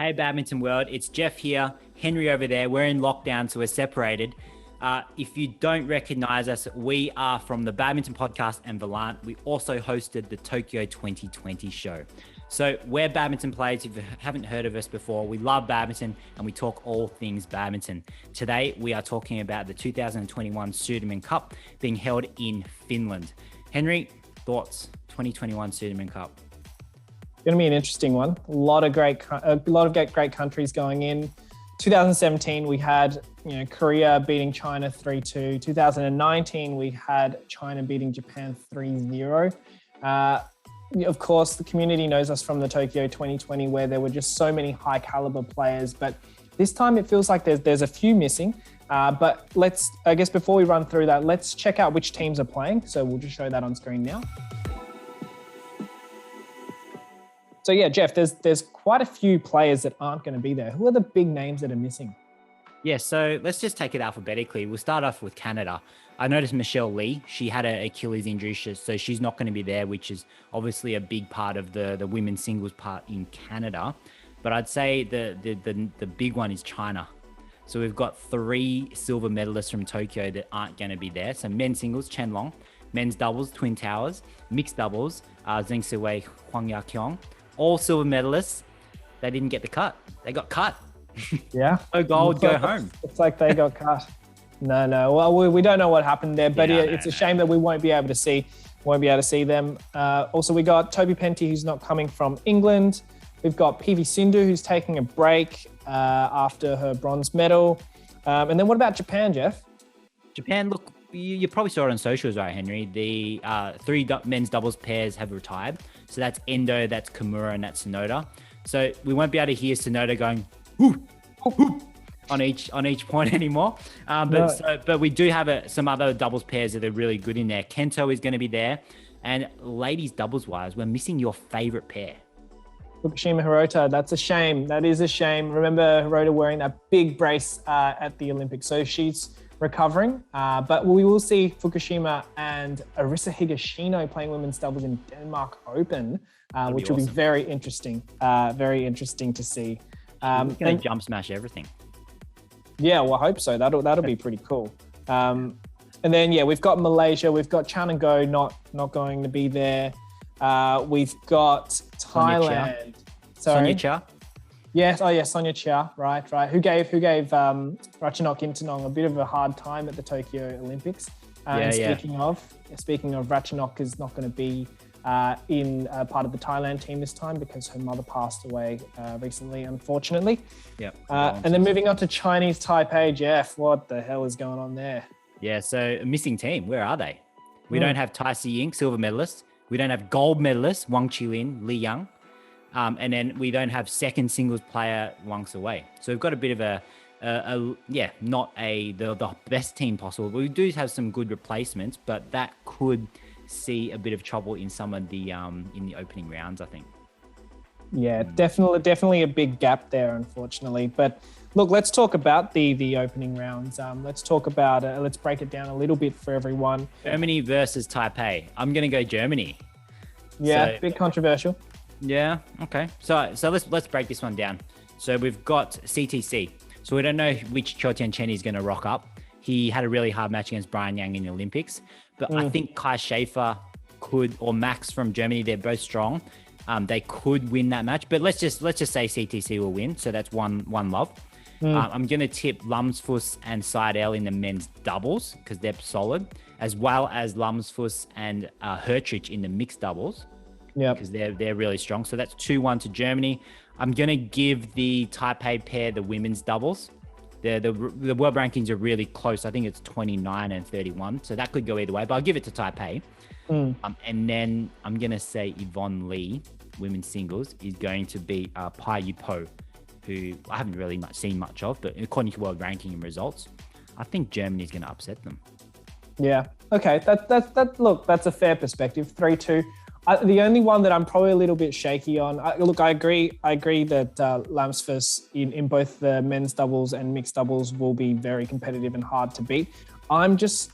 Hey, Badminton World, it's Jeff here, Henry over there. We're in lockdown, so we're separated. If you don't recognize us, we are from the Badminton Podcast and Volant. We also hosted the Tokyo 2020 show. So we're badminton players. If you haven't heard of us before, we love badminton and we talk all things badminton. Today, we are talking about the 2021 Sudirman Cup being held in Finland. Henry, thoughts? 2021 Sudirman Cup. Going to be an interesting one. A lot of great countries going in. 2017, we had Korea beating China 3-2. 2019, we had China beating Japan 3-0. Of course, the community knows us from the Tokyo 2020, where there were just so many high caliber players. But this time, it feels like there's a few missing. But I guess before we run through that, let's check out which teams are playing. So we'll just show that on screen now. So yeah, Jeff, there's quite a few players that aren't going to be there. Who are the big names that are missing? Yeah, so let's just take it alphabetically. We'll start off with Canada. I noticed Michelle Lee, she had an Achilles injury, so she's not going to be there, which is obviously a big part of the women's singles part in Canada. But I'd say the big one is China. So we've got 3 silver medalists from Tokyo that aren't going to be there. So men's singles, Chen Long. Men's doubles, Twin Towers. Mixed doubles, Zheng Siwei, Huang Yaqiong. All silver medalists. They didn't get the cut. They got cut. Yeah. No gold, go home. It's like they got cut. No. Well, we don't know what happened there, but it's a shame that we won't be able to see them. Also, we got Toby Penty, who's not coming from England. We've got PV Sindhu, who's taking a break after her bronze medal. And then what about Japan, Jeff? Japan, look, you probably saw it on socials, right, Henry? The 3 men's doubles pairs have retired. So that's Endo, that's Kimura, and that's Sonoda. So we won't be able to hear Sonoda going whoo, whoo, on each point anymore. But we do have some other doubles pairs that are really good in there. Kento is going to be there. And ladies doubles wise, we're missing your favorite pair. Fukushima Hirota, that's a shame. That is a shame. Remember Hirota wearing that big brace at the Olympics. So she's recovering, but we will see Fukushima and Arisa Higashino playing women's doubles in Denmark Open, which will be very interesting to see. Going to jump smash everything. Yeah, well, I hope so. That'll be pretty cool. And then we've got Malaysia, we've got Chan and Go not going to be there. We've got Thailand. Sonia Chia. Yes, Sonia Chia, right. Who gave Ratchanok Intanong a bit of a hard time at the Tokyo Olympics. Speaking of Ratchanok is not going to be in part of the Thailand team this time because her mother passed away recently, unfortunately. Yeah. And then moving on to Chinese Taipei, Jeff, what the hell is going on there? Yeah, so a missing team. Where are they? We don't have Tai Si Ying, silver medalist. We don't have gold medalist, Wang Qilin, Li Yang. And then we don't have second singles player, Wang Siwei. So we've got a bit of not the best team possible. We do have some good replacements, but that could see a bit of trouble in some of the in the opening rounds, I think. Yeah, definitely a big gap there, unfortunately. But look, let's talk about the opening rounds. Let's break it down a little bit for everyone. Germany versus Taipei. I'm going to go Germany. Yeah, bit controversial. Yeah. Okay. So let's break this one down. So we've got CTC. So we don't know which Chou Tianchen is going to rock up. He had a really hard match against Brian Yang in the Olympics, but I think Kai Schaefer or Max from Germany. They're both strong. They could win that match, but let's just say CTC will win. So that's one love. I'm going to tip Lumsfus and Seidel in the men's doubles because they're solid, as well as Lumsfus and Hertrich in the mixed doubles. Yeah, because they're really strong. So that's 2-1 to Germany. I'm going to give the Taipei pair the women's doubles. The world rankings are really close. I think it's 29 and 31. So that could go either way, but I'll give it to Taipei. And then I'm going to say Yvonne Lee, women's singles, is going to be Pai Yu Po, who I haven't really seen much of, but according to world ranking and results, I think Germany's going to upset them. Yeah. Okay. That's a fair perspective. 3-2. The only one that I'm probably a little bit shaky on, I agree that Lamsfus in both the men's doubles and mixed doubles will be very competitive and hard to beat. I'm just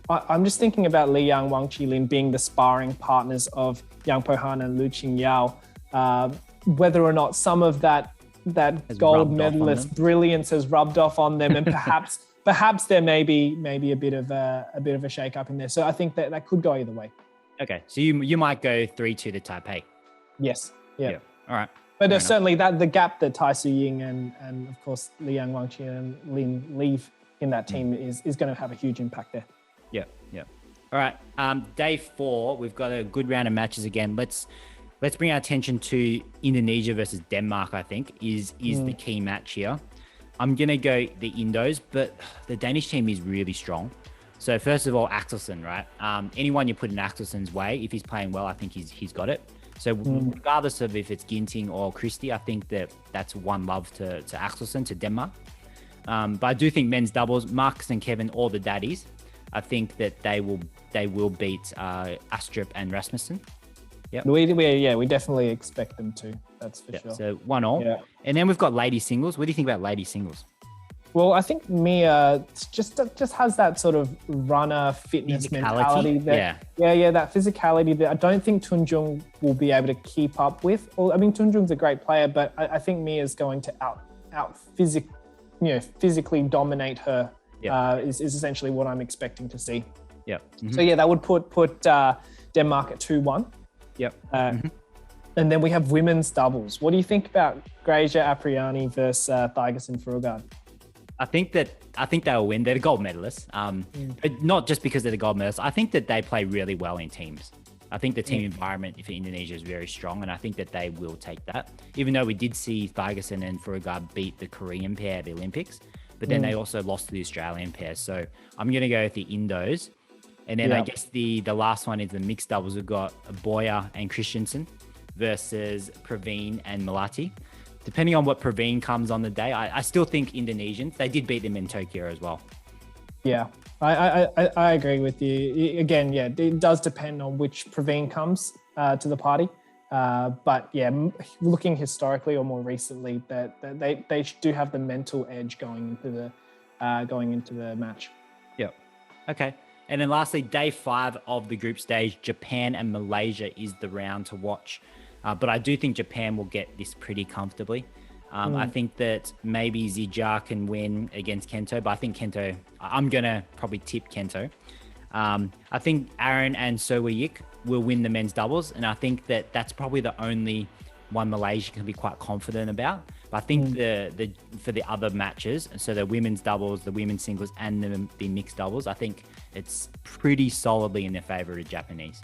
thinking about Li Yang, Wang Qilin being the sparring partners of Yang Po Han and Lu Qingyao, whether or not some of that that gold medalist brilliance has rubbed off on them, and perhaps there may be a bit of a shake up in there. So I think that could go either way. Okay, so you might go 3-2 to Taipei. Yes. Yeah. All right. But there's certainly that the gap that Tai Su Ying and of course Liang Wangqi and Lin leave in that team is going to have a huge impact there. Yeah. All right. Day 4, we've got a good round of matches again. Let's bring our attention to Indonesia versus Denmark. I think is the key match here. I'm gonna go the Indos, but the Danish team is really strong. So first of all, Axelsen, right? Anyone you put in Axelsen's way, if he's playing well, I think he's got it. So regardless of if it's Ginting or Christie, I think that's one love to Axelsen, to Denmark. But I do think men's doubles, Marcus and Kevin, all the daddies, I think that they will beat Astrup and Rasmussen. Yeah, we definitely expect them to. That's for sure. So 1-1. Yeah. And then we've got lady singles. What do you think about lady singles? Well, I think Mia just has that sort of runner fitness mentality. That physicality that I don't think Tunjung will be able to keep up with. I mean, Tunjung's a great player, but I think Mia's going to physically dominate her. Yeah. Is essentially what I'm expecting to see. Yeah. Mm-hmm. So that would put Denmark at 2-1. Yep. And then we have women's doubles. What do you think about Grazier Apriani versus Thygesen Frugaard? I think they'll win. They're the gold medalists. But not just because they're the gold medalists. I think that they play really well in teams. I think the team environment for Indonesia is very strong, and I think that they will take that. Even though we did see Thygesen and Frugaard beat the Korean pair at the Olympics, but then they also lost to the Australian pair. So I'm going to go with the Indos. And then I guess the last one is the mixed doubles. We've got Boyer and Christensen versus Praveen and Melati. Depending on what Praveen comes on the day, I still think Indonesians. They did beat them in Tokyo as well. Yeah, I agree with you. Again, it does depend on which Praveen comes to the party. But looking historically or more recently, that they do have the mental edge going into the match. Yeah. Okay. And then lastly, day 5 of the group stage, Japan and Malaysia is the round to watch. But I do think Japan will get this pretty comfortably. I think that maybe Zijia can win against Kento, but I think Kento, I'm going to probably tip Kento. I think Aaron and Sowoyik will win the men's doubles. And I think that that's probably the only one Malaysia can be quite confident about. But I think for the other matches, so the women's doubles, the women's singles, and the mixed doubles, I think it's pretty solidly in their favor of the Japanese.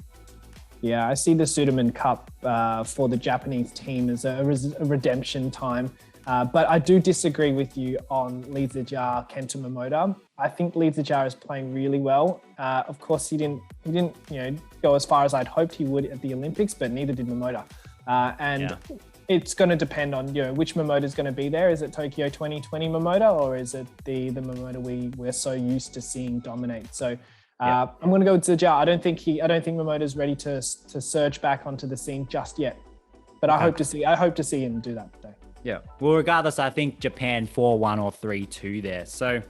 Yeah, I see the Sudirman Cup for the Japanese team as a redemption time. But I do disagree with you on Lee Zijia, Kento Momota. I think Lee Zijia is playing really well. Of course, he didn't go as far as I'd hoped he would at the Olympics, but neither did Momota. It's going to depend on which Momota is going to be there. Is it Tokyo 2020 Momota, or is it the Momota we're so used to seeing dominate? So I'm going to go with Zijia. I don't think Momota is ready to surge back onto the scene just yet. But I hope to see him do that today. Yeah. Well, regardless, I think Japan 4-1 or 3-2 there. So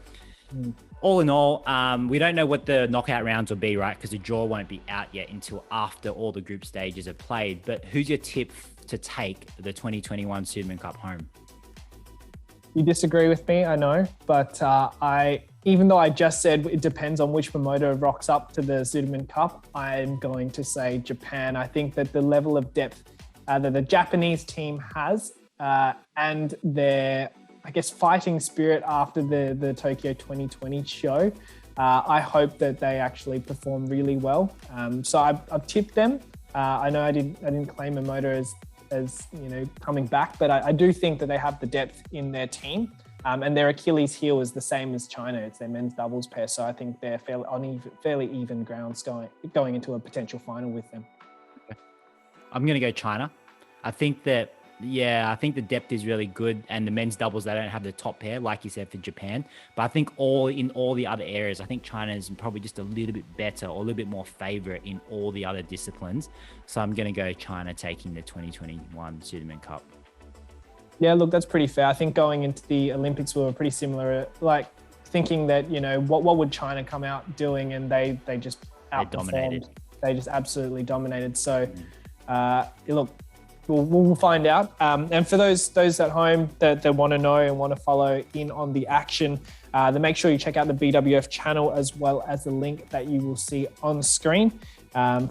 all in all, we don't know what the knockout rounds will be, right? Because the draw won't be out yet until after all the group stages are played. But who's your tip to take the 2021 Sudirman Cup home? You disagree with me, I know, but even though I just said it depends on which promoter rocks up to the Sudirman Cup, I'm going to say Japan. I think that the level of depth that the Japanese team has and their, I guess, fighting spirit after the Tokyo 2020 show, I hope that they actually perform really well. So I've tipped them. I know I didn't claim Momota as coming back, but I do think that they have the depth in their team, and their Achilles heel is the same as China. It's their men's doubles pair, so I think they're fairly even grounds going into a potential final with them. I'm going to go China. I think the depth is really good, and the men's doubles, they don't have the top pair, like you said, for Japan. But I think in all the other areas, I think China is probably just a little bit better or a little bit more favorite in all the other disciplines. So I'm going to go China taking the 2021 Sudirman Cup. Yeah, look, that's pretty fair. I think going into the Olympics, we were pretty similar, like thinking that, what would China come out doing? And they just outperformed. They dominated. They just absolutely dominated. So, look, we'll find out. And for those at home that want to know and want to follow in on the action, then make sure you check out the BWF channel as well as the link that you will see on screen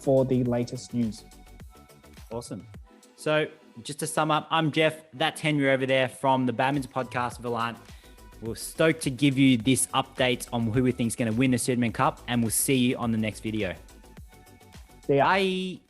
for the latest news. Awesome. So just to sum up, I'm Jeff. That's Henry over there from the Badminton podcast, Volant. We're stoked to give you this update on who we think is going to win the Sudirman Cup, and we'll see you on the next video. See ya. Bye.